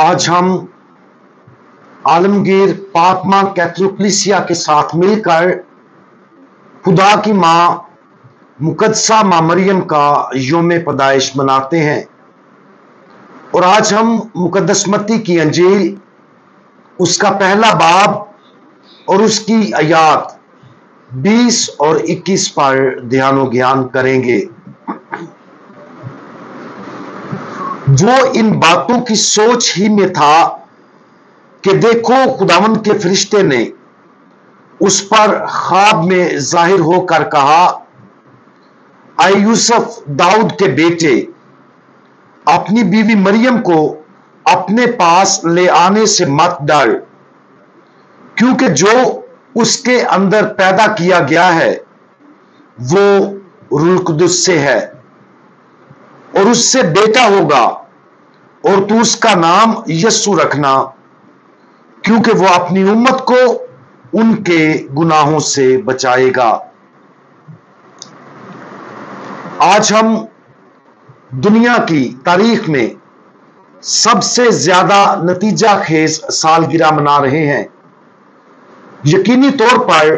आज हम आलमगीर पाक कैथोलिसिया के साथ मिलकर खुदा की माँ मुकद्दसा माँ मरियम का यौम पैदाइश मनाते हैं। और आज हम मुकद्दस मत्ती की अंजील उसका पहला बाब और उसकी आयात 20 और 21 पर ध्यान ज्ञान करेंगे। वो इन बातों की सोच ही में था कि देखो खुदावंद के फरिश्ते ने उस पर ख्वाब में जाहिर होकर कहा, ऐ यूसुफ दाऊद के बेटे, अपनी बीवी मरियम को अपने पास ले आने से मत डर, क्योंकि जो उसके अंदर पैदा किया गया है वो रूह कुदुस से है, और उससे बेटा होगा और तू उसका नाम यस्सु रखना, क्योंकि वो अपनी उम्मत को उनके गुनाहों से बचाएगा। आज हम दुनिया की तारीख में सबसे ज्यादा नतीजा खेज सालगिरह मना रहे हैं। यकीनी तौर पर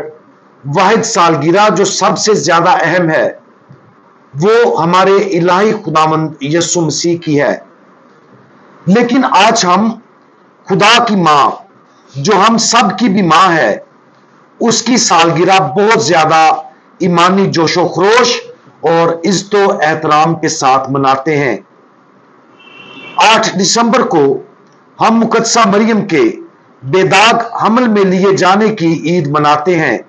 वाहिद सालगिरह जो सबसे ज्यादा अहम है वो हमारे इलाही खुदावंद यीशु मसीह की है। लेकिन आज हम खुदा की माँ, जो हम सब की भी माँ है, उसकी सालगिरह बहुत ज्यादा ईमानी जोशो खरोश और इज्जतो एहतराम के साथ मनाते हैं। 8 दिसंबर को हम मुकद्दसा मरियम के बेदाग हमल में लिए जाने की ईद मनाते हैं।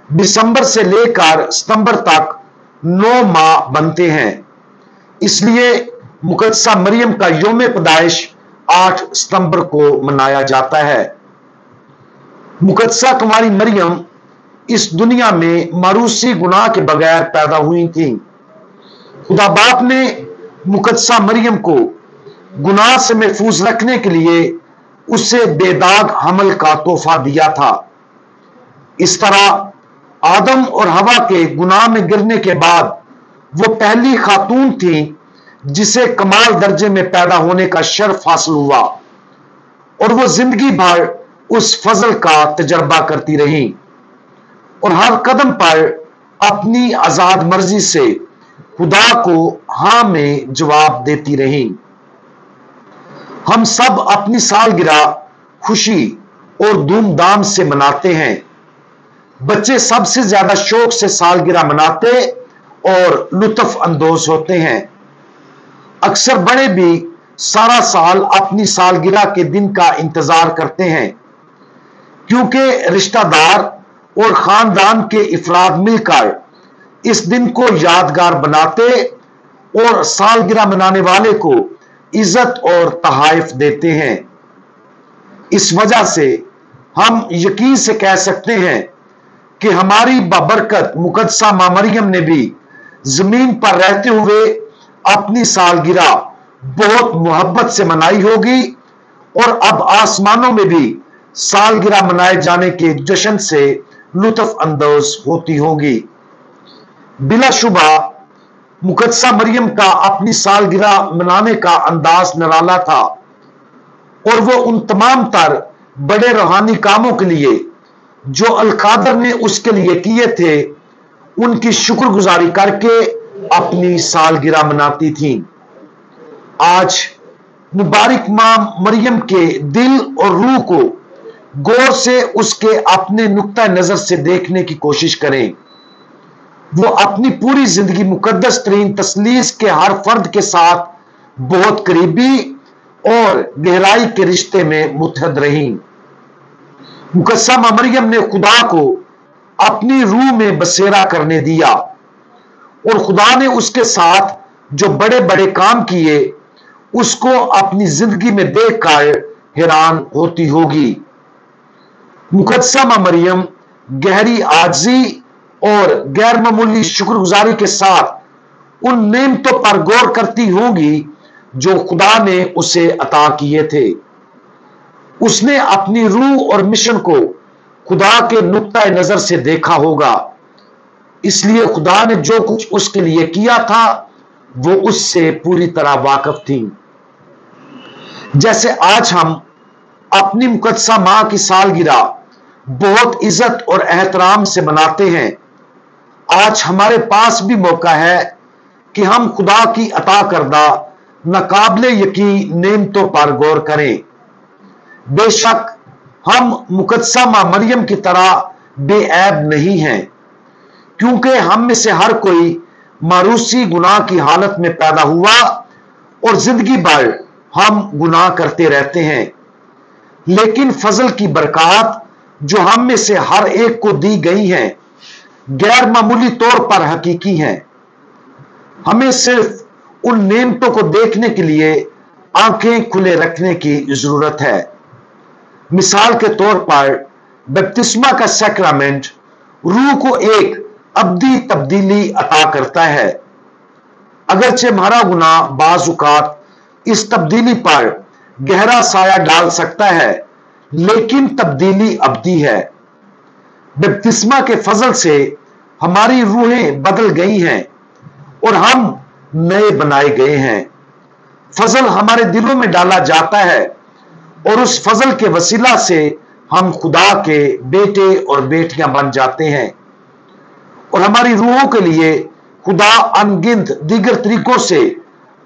दिसंबर से लेकर सितंबर तक 9 माह बनते हैं, इसलिए मुकद्दसा मरियम का यौम पैदाइश 8 सितंबर को मनाया जाता है। मुकद्दसा कुमारी मरियम इस दुनिया में मारूसी गुनाह के बगैर पैदा हुई थी। खुदा बाप ने मुकद्दसा मरियम को गुनाह से महफूज रखने के लिए उसे बेदाग हमल का तोहफा दिया था। इस तरह आदम और हवा के गुनाह में गिरने के बाद वो पहली खातून थी जिसे कमाल दर्जे में पैदा होने का शर्फ हासिल हुआ, और वो जिंदगी भर उस फजल का तजर्बा करती रही और हर कदम पर अपनी आजाद मर्जी से खुदा को हां में जवाब देती रही। हम सब अपनी सालगिरह खुशी और धूमधाम से मनाते हैं। बच्चे सबसे ज्यादा शौक से सालगिरह मनाते और लुत्फ अंदोज होते हैं। अक्सर बड़े भी सारा साल अपनी सालगिरह के दिन का इंतजार करते हैं, क्योंकि रिश्तेदार और खानदान के इफराद मिलकर इस दिन को यादगार बनाते और सालगिरह मनाने वाले को इज्जत और तहाइफ देते हैं। इस वजह से हम यकीन से कह सकते हैं कि हमारी बाबरकत मुकद्दसा माँ मरियम ने भी जमीन पर रहते हुए अपनी सालगिरह बहुत मोहब्बत से मनाई होगी, और अब आसमानों में भी सालगिरह मनाए जाने के जश्न से लुत्फ अंदोज होती होगी। बिलाशुबा मुकद्दसा मरियम का अपनी सालगिरह मनाने का अंदाज निराला था, और वो उन तमाम तर बड़े रूहानी कामों के लिए जो अल-कादर ने उसके लिए किए थे उनकी शुक्रगुजारी करके अपनी सालगिरह मनाती थी। आज मुबारक मां मरियम के दिल और रूह को गौर से उसके अपने नुक्ता नजर से देखने की कोशिश करें। वो अपनी पूरी जिंदगी मुकद्दस तरीन तस्लीस के हर फर्द के साथ बहुत करीबी और गहराई के रिश्ते में मुत्तहद रही। मुकद्दसा मां मरियम ने खुदा को अपनी रूह में बसेरा करने दिया, और खुदा ने उसके साथ जो बड़े बड़े काम किए उसको अपनी जिंदगी में देखकर हैरान होती होगी। मुकद्दसा मां मरियम गहरी आजिज़ी और गैर मामूली शुक्रगुजारी के साथ उन नेमतों पर गौर करती होंगी जो खुदा ने उसे अता किए थे। उसने अपनी रूह और मिशन को खुदा के नुक्ता नजर से देखा होगा, इसलिए खुदा ने जो कुछ उसके लिए किया था वो उससे पूरी तरह वाकिफ थी। जैसे आज हम अपनी मुकद्दसा मां की सालगिरह बहुत इज्जत और एहतराम से मनाते हैं, आज हमारे पास भी मौका है कि हम खुदा की अता करदा नाकाबिले यकीन नेमतों पर गौर करें। बेशक हम मुकद्दसा मां मरियम की तरह बेऐब नहीं हैं, क्योंकि हम में से हर कोई मारूसी गुनाह की हालत में पैदा हुआ और जिंदगी भर हम गुनाह करते रहते हैं। लेकिन फजल की बरकत जो हम में से हर एक को दी गई हैं, गैर मामूली तौर पर हकीकी हैं। हमें सिर्फ उन नेमतों को देखने के लिए आंखें खुले रखने की जरूरत है। मिसाल के तौर पर बपतिस्मा का सैक्रामेंट रूह को एक अब्दी तब्दीली अता करता है। अगरचे हमारा गुनाह बाज़-औक़ात इस तब्दीली पर गहरा साया डाल सकता है, लेकिन तब्दीली अब्दी है। बपतिस्मा के फजल से हमारी रूहें बदल गई हैं और हम नए बनाए गए हैं। फजल हमारे दिलों में डाला जाता है और उस फजल के वसीला से हम खुदा के बेटे और बेटियां बन जाते हैं और हमारी रूहों के लिए खुदा अनगिनत दीगर तरीकों से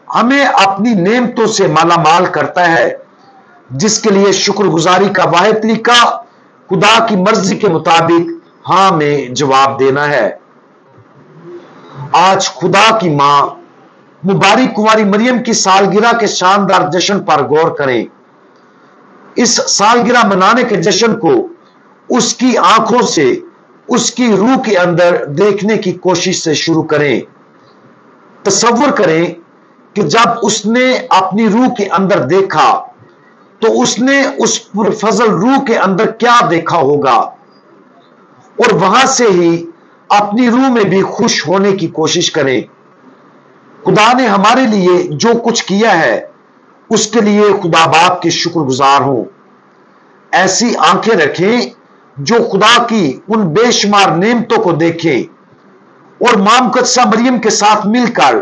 हमें अपनी नेमतों से मालामाल करता है, जिसके लिए शुक्रगुजारी का वाहिद तरीका खुदा की मर्जी के मुताबिक हाँ में जवाब देना है। आज खुदा की मां मुबारक कुंवारी मरियम की सालगिरह के शानदार जश्न पर गौर करें। इस सालगिरह मनाने के जश्न को उसकी आंखों से उसकी रूह के अंदर देखने की कोशिश से शुरू करें। तसव्वुर करें कि जब उसने अपनी रूह के अंदर देखा तो उसने उस पुरफजल रूह के अंदर क्या देखा होगा, और वहां से ही अपनी रूह में भी खुश होने की कोशिश करें। खुदा ने हमारे लिए जो कुछ किया है उसके लिए खुदा बाप के शुक्रगुजार हों। ऐसी आंखें रखें जो खुदा की उन बेशुमार नेमतों को देखें और मां मुकद्दसा मरियम के साथ मिलकर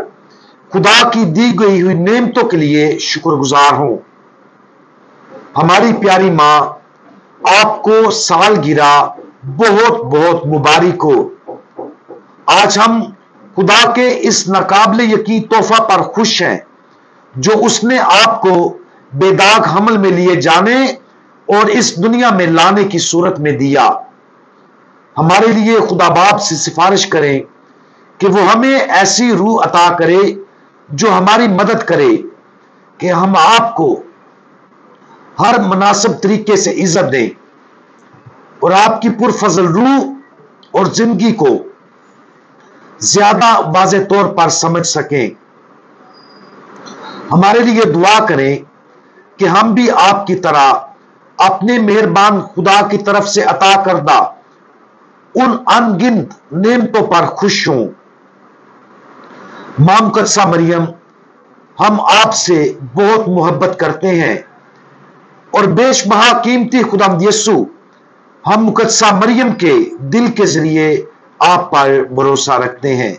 खुदा की दी गई हुई नेमतों के लिए शुक्रगुजार हों। हमारी प्यारी मां, आपको सालगिरह बहुत बहुत मुबारक हो। आज हम खुदा के इस नाकाबिले यकीन तोहफा पर खुश हैं जो उसने आपको बेदाग हमल में लिए जाने और इस दुनिया में लाने की सूरत में दिया। हमारे लिए खुदा बाप से सिफारिश करें कि वो हमें ऐसी रूह अता करे जो हमारी मदद करे कि हम आपको हर मुनासिब तरीके से इज्जत दें और आपकी पुरफजल रूह और जिंदगी को ज्यादा वाज़ेह तौर पर समझ सकें। हमारे लिए दुआ करें कि हम भी आपकी तरह अपने मेहरबान खुदा की तरफ से अता करदा उन अनगिनत नेमतों पर खुश हों। मां मुकद्दसा मरियम, हम आपसे बहुत मोहब्बत करते हैं और बेशबहा कीमती खुदावंद यीशु, हम मुकद्दसा मरियम के दिल के जरिए आप पर भरोसा रखते हैं।